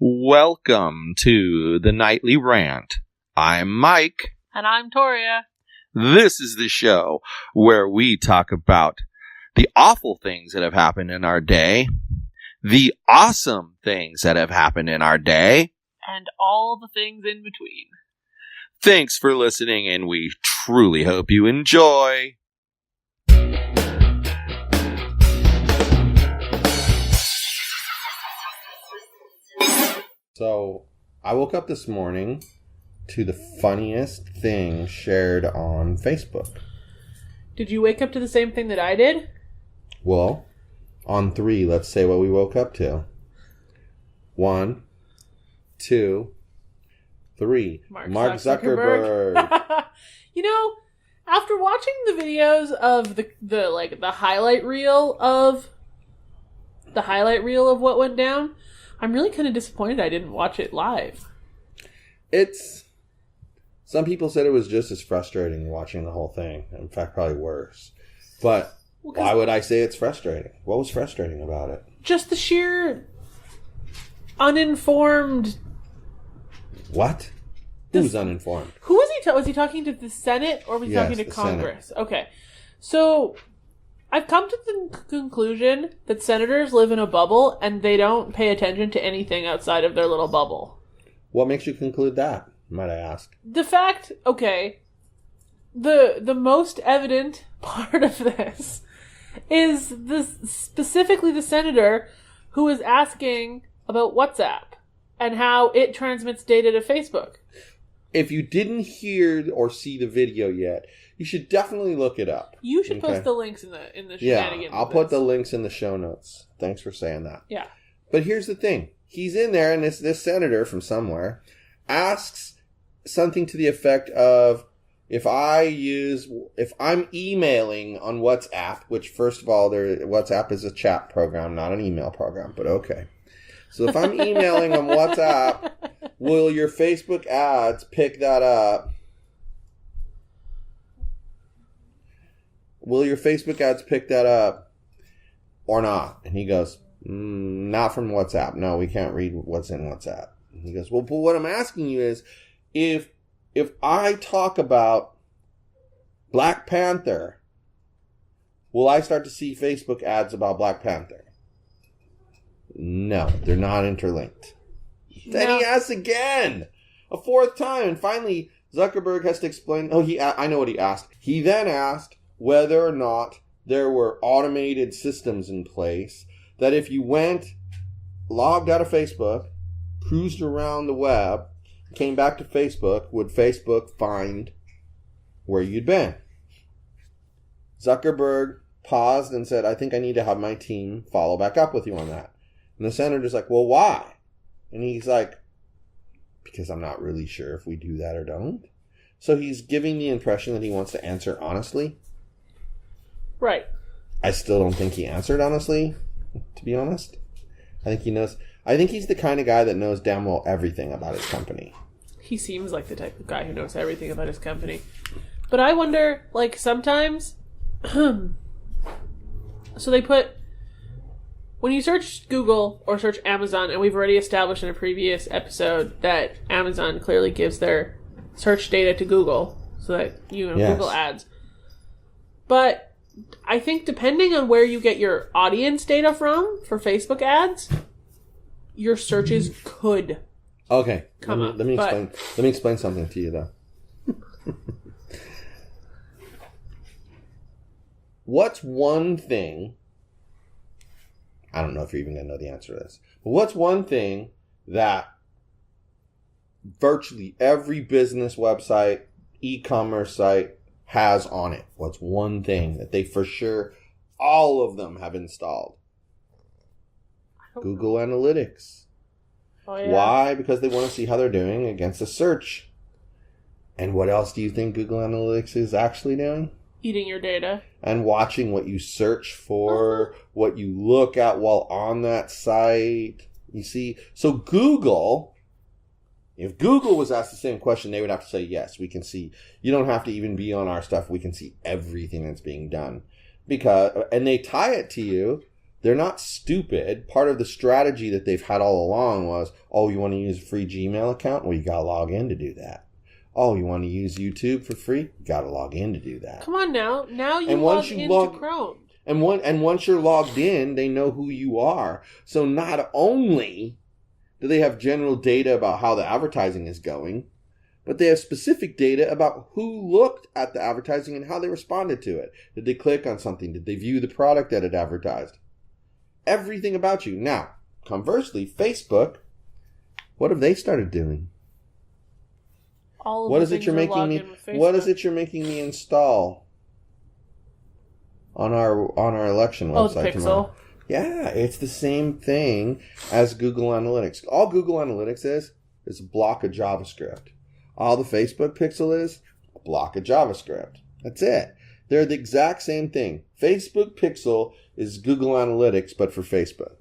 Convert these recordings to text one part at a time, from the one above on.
Welcome to the Nightly Rant. I'm Mike. And I'm Toria. This is the show where we talk about the awful things that have happened in our day, the awesome things that have happened in our day, and all the things in between. Thanks for listening, and we truly hope you enjoy. So, I woke up this morning to the funniest thing shared on Facebook. Did you wake up to the same thing that I did? Well, on 3, let's say what we woke up to. 1, 2, 3. Mark Zuckerberg. You know, after watching the videos of the highlight reel of what went down, I'm really kind of disappointed I didn't watch it live. Some people said it was just as frustrating watching the whole thing. In fact, probably worse. But why would I say it's frustrating? What was frustrating about it? Just the sheer uninformed... What? Who's uninformed? Who was he? Was he talking to the Senate or was he talking to Congress? Senate. Okay. So... I've come to the conclusion that senators live in a bubble and they don't pay attention to anything outside of their little bubble. What makes you conclude that, might I ask? The fact, okay, the most evident part of this is specifically the senator who is asking about WhatsApp and how it transmits data to Facebook. If you didn't hear or see the video yet, you should definitely look it up. You should post the links in the shenanigans. Yeah, I'll put the links in the show notes. Thanks for saying that. Yeah. But here's the thing. He's in there, and this senator from somewhere asks something to the effect of, if I'm emailing on WhatsApp, which first of all, WhatsApp is a chat program, not an email program, but okay. So if I'm emailing on WhatsApp, will your Facebook ads pick that up? Will your Facebook ads pick that up or not? And he goes, not from WhatsApp. No, we can't read what's in WhatsApp. And he goes, well, but what I'm asking you is, if I talk about Black Panther, will I start to see Facebook ads about Black Panther? No, they're not interlinked. Then he asks again, a fourth time, and finally Zuckerberg has to explain. I know what he asked. He then asked whether or not there were automated systems in place that if you logged out of Facebook, cruised around the web, came back to Facebook, would Facebook find where you'd been? Zuckerberg paused and said, I think I need to have my team follow back up with you on that. And the senator's like, well, why? And he's like, because I'm not really sure if we do that or don't. So he's giving the impression that he wants to answer honestly. Right. I still don't think he answered honestly, to be honest. I think he knows. I think he's the kind of guy that knows damn well everything about his company. He seems like the type of guy who knows everything about his company. But I wonder, sometimes... So they put... When you search Google or search Amazon, and we've already established in a previous episode that Amazon clearly gives their search data to Google, so that, Google ads. But I think depending on where you get your audience data from for Facebook ads, your searches could come up. Let me explain something to you, though. What's one thing... I don't know if you're even going to know the answer to this. But what's one thing that virtually every business website, e-commerce site has on it? What's one thing that they for sure, all of them have installed? Google Analytics. Oh, yeah. Why? Because they want to see how they're doing against a search. And what else do you think Google Analytics is actually doing? Eating your data. And watching what you search for, what you look at while on that site. You see? So Google, if Google was asked the same question, they would have to say, yes, we can see. You don't have to even be on our stuff. We can see everything that's being done. And they tie it to you They're not stupid. Part of the strategy that they've had all along was, oh, you want to use a free Gmail account? Well, you got to log in to do that. Oh, you want to use YouTube for free? You got to log in to do that. Come on now. Now you log into Chrome. And once you're logged in, they know who you are. So not only do they have general data about how the advertising is going, but they have specific data about who looked at the advertising and how they responded to it. Did they click on something? Did they view the product that it advertised? Everything about you. Now, conversely, Facebook, what have they started doing? What is it you're making me install on our election website tomorrow? Yeah, it's the same thing as Google Analytics. All Google Analytics is a block of JavaScript. All the Facebook Pixel is a block of JavaScript. That's it. They're the exact same thing. Facebook Pixel is Google Analytics, but for Facebook.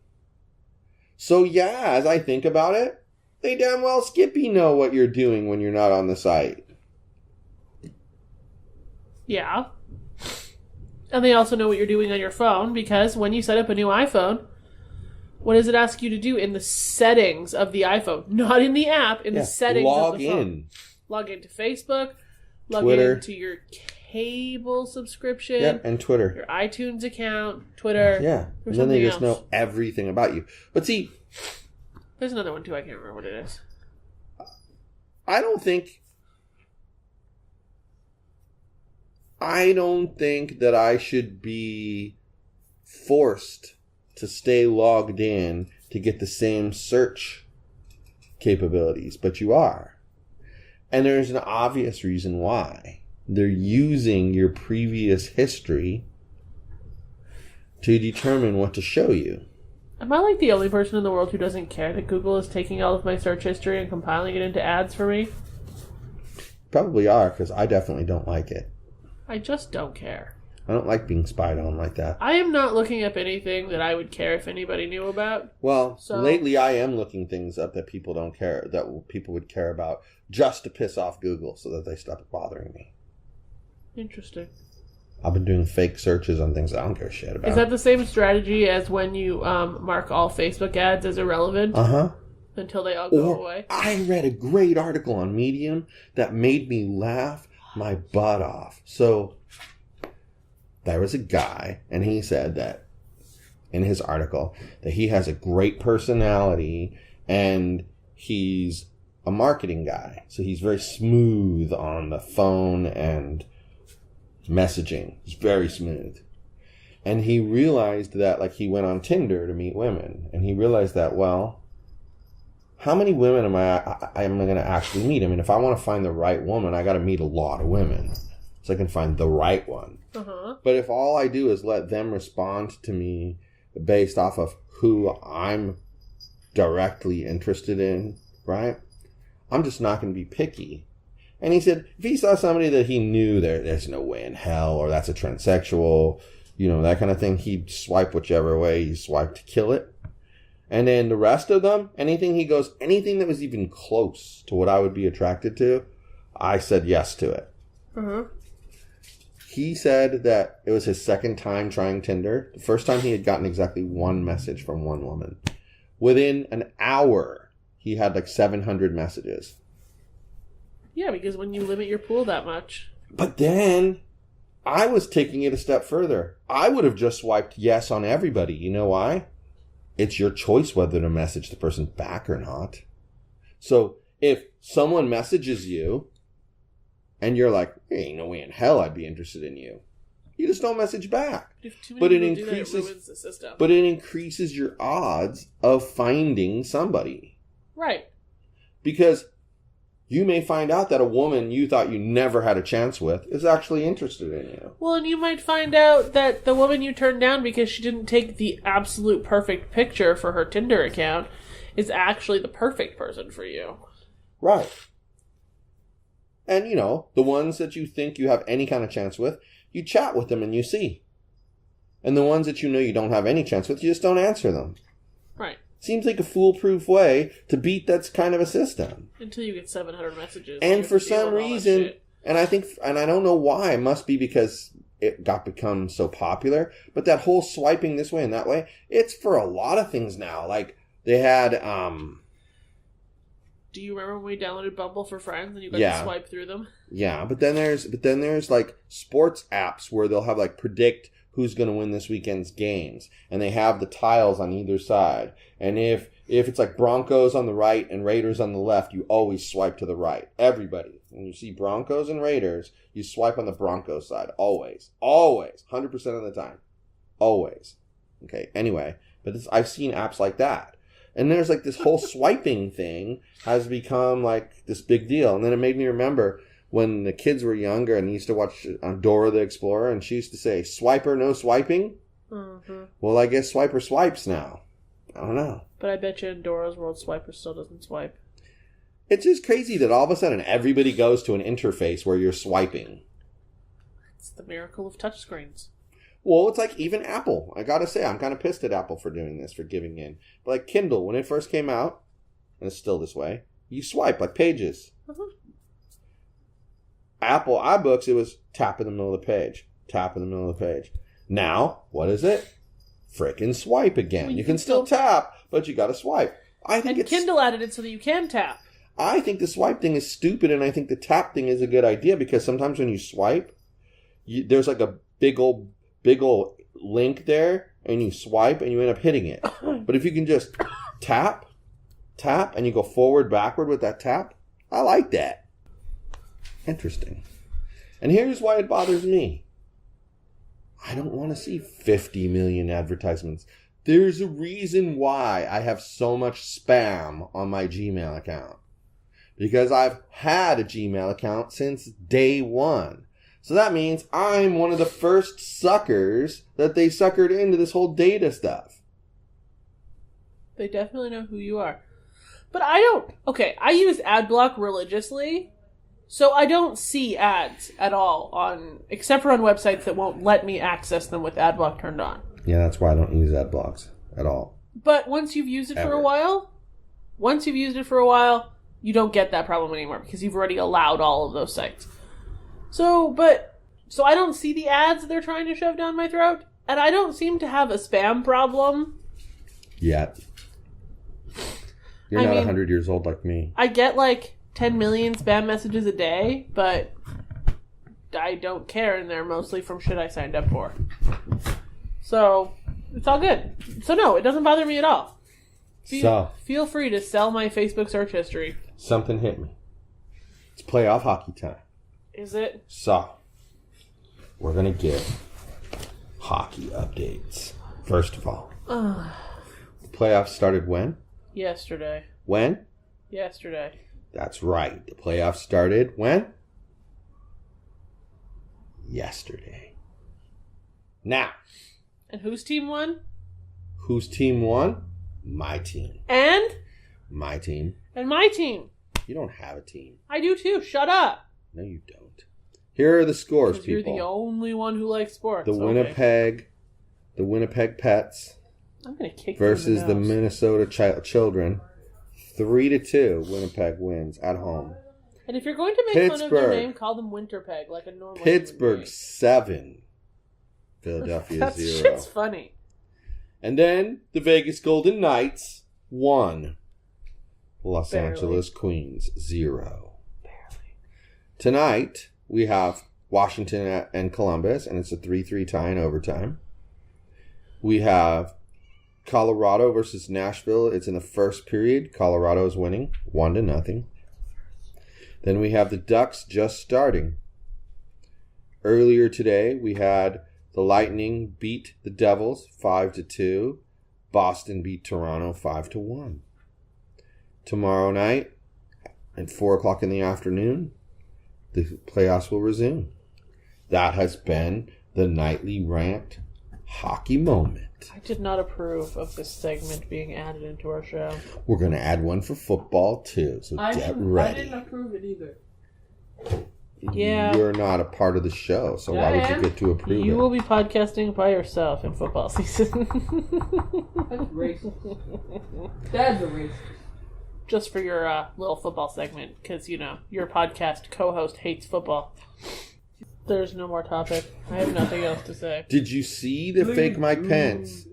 So yeah, as I think about it, they damn well Skippy know what you're doing when you're not on the site. Yeah. And they also know what you're doing on your phone, because when you set up a new iPhone, what does it ask you to do in the settings of the iPhone? Not in the app, in the settings of the phone. Log into Facebook, log into your cable subscription. Yeah, and Twitter. Your iTunes account, Twitter. Yeah, and then they just know everything about you. But see... There's another one too, I can't remember what it is. I don't think that I should be forced to stay logged in to get the same search capabilities, but you are. And there's an obvious reason why. They're using your previous history to determine what to show you. Am I like the only person in the world who doesn't care that Google is taking all of my search history and compiling it into ads for me? Probably are, because I definitely don't like it. I just don't care. I don't like being spied on like that. I am not looking up anything that I would care if anybody knew about. Well, lately I am looking things up that people don't care, that people would care about, just to piss off Google so that they stop bothering me. Interesting. I've been doing fake searches on things I don't give a shit about. Is that the same strategy as when you mark all Facebook ads as irrelevant? Uh-huh. Until they all go away? I read a great article on Medium that made me laugh my butt off. So, there was a guy, and he said that, in his article, that he has a great personality, and he's a marketing guy. So he's very smooth on the phone and messaging. He's very smooth. And he realized that, like, he went on Tinder to meet women. And he realized that, well, how many women am I going to actually meet? I mean, if I want to find the right woman, I got to meet a lot of women so I can find the right one. Uh-huh. But if all I do is let them respond to me based off of who I'm directly interested in, right? I'm just not going to be picky. And he said, if he saw somebody that he knew there's no way in hell, or that's a transsexual, that kind of thing, he'd swipe whichever way he swiped to kill it. And then the rest of them, anything that was even close to what I would be attracted to, I said yes to it. Uh-huh. He said that it was his second time trying Tinder. The first time he had gotten exactly one message from one woman. Within an hour, he had like 700 messages. Yeah, because when you limit your pool that much. But then, I was taking it a step further. I would have just swiped yes on everybody. You know why? It's your choice whether to message the person back or not. So, if someone messages you, and you're like, there ain't no way in hell I'd be interested in you, you just don't message back. But it increases your odds of finding somebody. Right. Because you may find out that a woman you thought you never had a chance with is actually interested in you. Well, and you might find out that the woman you turned down because she didn't take the absolute perfect picture for her Tinder account is actually the perfect person for you. Right. And, the ones that you think you have any kind of chance with, you chat with them and you see. And the ones that you don't have any chance with, you just don't answer them. Right. Seems like a foolproof way to beat that kind of a system. Until you get 700 messages. And for some reason, and I don't know why, it must be because it got become so popular. But that whole swiping this way and that way, it's for a lot of things now. Like they had Do you remember when we downloaded Bumble for friends and you got to swipe through them? Yeah, but then there's like sports apps where they'll have like predict who's going to win this weekend's games, and they have the tiles on either side. And if it's like Broncos on the right and Raiders on the left, you always swipe to the right. Everybody, when you see Broncos and Raiders, you swipe on the Broncos side. Always, 100% of the time, always. Okay. Anyway, but I've seen apps like that. And there's like this whole swiping thing has become like this big deal. And then it made me remember when the kids were younger and they used to watch Dora the Explorer, and she used to say, "Swiper, no swiping." Mm-hmm. Well, I guess Swiper swipes now. I don't know. But I bet you in Dora's world, Swiper still doesn't swipe. It's just crazy that all of a sudden everybody goes to an interface where you're swiping. It's the miracle of touchscreens. Well, it's like even Apple. I gotta say, I'm kind of pissed at Apple for doing this, for giving in. But like Kindle, when it first came out, and it's still this way, you swipe like Pages. Mm-hmm. Apple iBooks, it was tap in the middle of the page. Tap in the middle of the page. Now, what is it? Frickin' swipe again. Well, you can still tap, but you gotta swipe. And Kindle added it so that you can tap. I think the swipe thing is stupid, and I think the tap thing is a good idea, because sometimes when you swipe, there's like a big old link there, and you swipe and you end up hitting it. But if you can just tap, and you go forward, backward with that tap, I like that. Interesting. And here's why it bothers me. I don't want to see 50 million advertisements. There's a reason why I have so much spam on my Gmail account. Because I've had a Gmail account since day one. So that means I'm one of the first suckers that they suckered into this whole data stuff. They definitely know who you are. But I don't... Okay, I use AdBlock religiously, so I don't see ads at all except for on websites that won't let me access them with AdBlock turned on. Yeah, that's why I don't use AdBlocks at all. But once you've used it for a while, you don't get that problem anymore because you've already allowed all of those sites. So I don't see the ads they're trying to shove down my throat, and I don't seem to have a spam problem. Yet. You're not 100 years old like me. I get like 10 million spam messages a day, but I don't care, and they're mostly from shit I signed up for. So, it's all good. So no, it doesn't bother me at all. Feel free to sell my Facebook search history. Something hit me. It's playoff hockey time. Is it? So, we're going to give hockey updates. First of all, the playoffs started when? Yesterday. When? Yesterday. That's right. The playoffs started when? Yesterday. Now. And whose team won? Whose team won? My team. And? My team. And my team. You don't have a team. I do too. Shut up. No, you don't. Here are the scores, people. You're the only one who likes sports. The Winnipeg Pets I'm gonna kick versus the Minnesota Children. 3-2. Winnipeg wins at home. And if you're going to make fun of their name, call them Winterpeg, like a normal. Pittsburgh 7. Philadelphia 0. Shit's funny. And then the Vegas Golden Knights 1. Los Angeles Queens 0. Barely. Tonight we have Washington and Columbus, and it's a 3-3 tie in overtime. We have Colorado versus Nashville. It's in the first period. Colorado is winning 1-0. Then we have the Ducks just starting. Earlier today, we had the Lightning beat the Devils 5-2. Boston beat Toronto 5-1. Tomorrow night at 4 o'clock in the afternoon, the playoffs will resume. That has been the nightly rant hockey moment. I did not approve of this segment being added into our show. We're going to add one for football too, so get ready. I didn't approve it either. Yeah. You're not a part of the show, so why would you get to approve it? You will be podcasting by yourself in football season. That's racist. That's a racist. Just for your little football segment, because, you know, your podcast co-host hates football. There's no more topic. I have nothing else to say. Did you see the fake Mike Pence?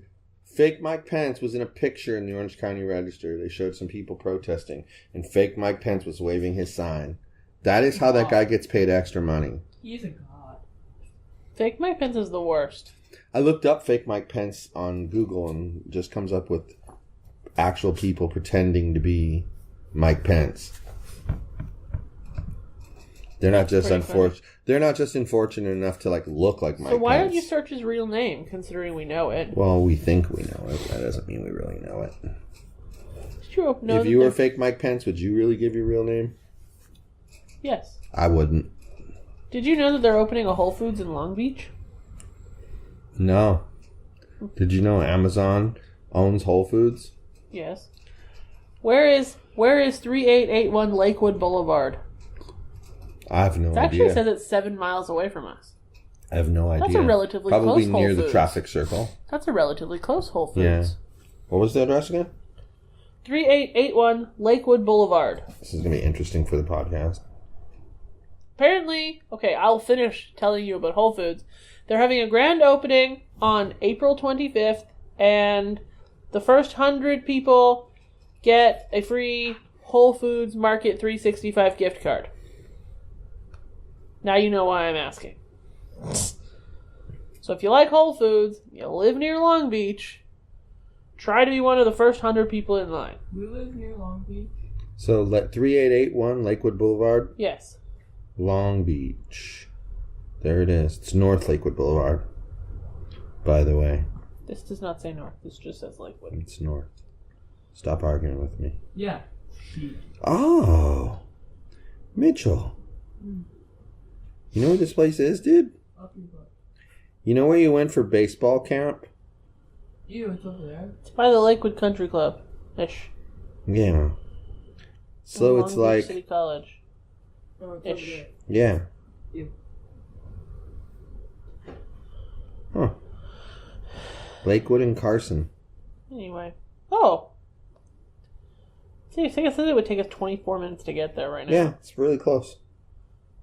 Fake Mike Pence was in a picture in the Orange County Register. They showed some people protesting, and fake Mike Pence was waving his sign. That is how that guy gets paid extra money. He's a god. Fake Mike Pence is the worst. I looked up fake Mike Pence on Google and it just comes up with actual people pretending to be Mike Pence. They're not just unfortunate. They're not just unfortunate enough to look like Mike Pence. So why don't you search his real name, considering we know it? Well, we think we know it. That doesn't mean we really know it. It's true. If you were fake Mike Pence, would you really give your real name? Yes. I wouldn't. Did you know that they're opening a Whole Foods in Long Beach? No. Did you know Amazon owns Whole Foods? Yes. Where is 3881 Lakewood Boulevard? I have no It idea. actually says it's 7 miles away from us. I have no idea. That's a relatively Probably close Whole near the Foods. traffic circle. That's a relatively close Whole Foods. Yeah. What was the address again? 3881 Lakewood Boulevard. This is going to be interesting for the podcast. Apparently, okay, I'll finish telling you about Whole Foods. They're having a grand opening on April 25th, and the first 100 people get a free Whole Foods Market 365 gift card. Now you know why I'm asking. So if you like Whole Foods, you live near Long Beach, try to be one of the first 100 people in line. We live near Long Beach. So, 3881 Lakewood Boulevard, Yes. Long Beach. There it is. It's North Lakewood Boulevard, by the way. This does not say north. This just says Lakewood. It's north. Stop arguing with me. Yeah. Oh. Mitchell. You know where this place is, dude? Up your butt. You know where you went for baseball camp? Ew, it's over there. It's by the Lakewood Country Club. Ish. Yeah. So Long it's Beach like... City College. Oh, it's over Ish. there. Yeah. Ew. Huh. Lakewood and Carson. Anyway. Oh. See, I guess it would take us 24 minutes to get there right now. Yeah, it's really close.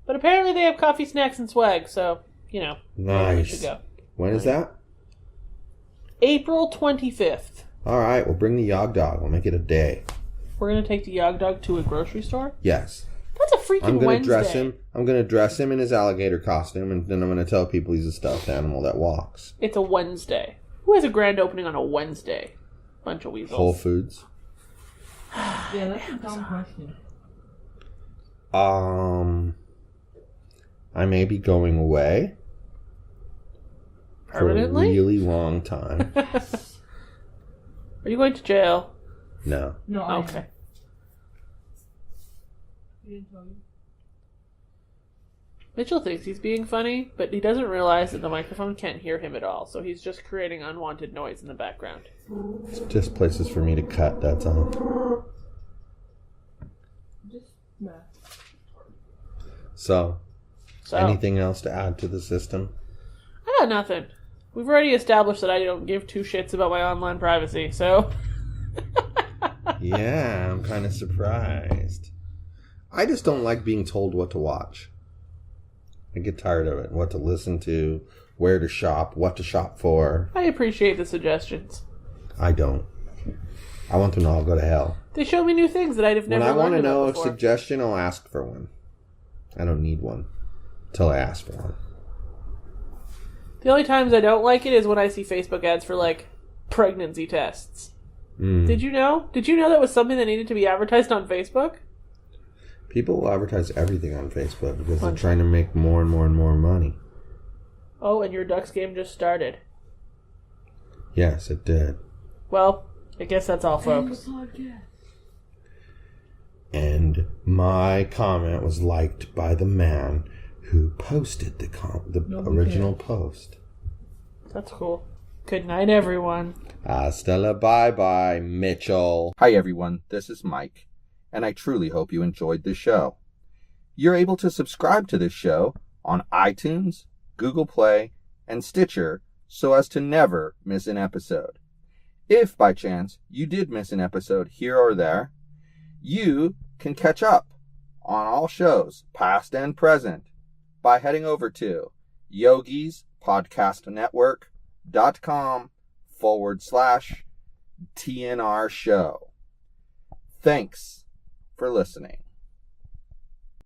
But apparently they have coffee, snacks, and swag, so, you know. We should Nice. go. When is that? April 25th. All right, we'll bring the Yog Dog. We'll make it a day. We're going to take the Yog Dog to a grocery store? Yes. That's a freaking I'm gonna Wednesday. dress him. I'm gonna dress him in his alligator costume, and then I'm gonna tell people he's a stuffed animal that walks. It's a Wednesday. Who has a grand opening on a Wednesday? Bunch of weasels. Whole Foods. Yeah, that's a dumb question. I may be going away Permanently? for a really long time. Are you going to jail? No. No, I Okay. He didn't tell you. Mitchell thinks he's being funny, but he doesn't realize that the microphone can't hear him at all, so he's just creating unwanted noise in the background. It's just places for me to cut, that's all. Just math. So, So, anything else to add to the system? I got nothing. We've already established that I don't give two shits about my online privacy, so... Yeah, I'm kind of surprised. I just don't like being told what to watch. I get tired of it. What to listen to, where to shop, what to shop for. I appreciate the suggestions. I don't. I want to know I'll go to hell. They show me new things that I'd have never When I want to learned know about a before. suggestion, I'll ask for one. I don't need one till I ask for one. The only times I don't like it is when I see Facebook ads for, like, pregnancy tests. Did you know? Did you know that was something that needed to be advertised on Facebook? People will advertise everything on Facebook because they're trying to make more and more and more money. Oh, and your Ducks game just started. Yes, it did. Well, I guess that's all, folks. And my comment was liked by the man who posted the original post. That's cool. Good night, everyone. Hasta la bye-bye, Mitchell. Hi everyone, this is Mike, and I truly hope you enjoyed this show. You're able to subscribe to this show on iTunes, Google Play, and Stitcher so as to never miss an episode. If by chance you did miss an episode here or there, you can catch up on all shows, past and present, by heading over to yogispodcastnetwork.com/TNR show. Thanks for listening.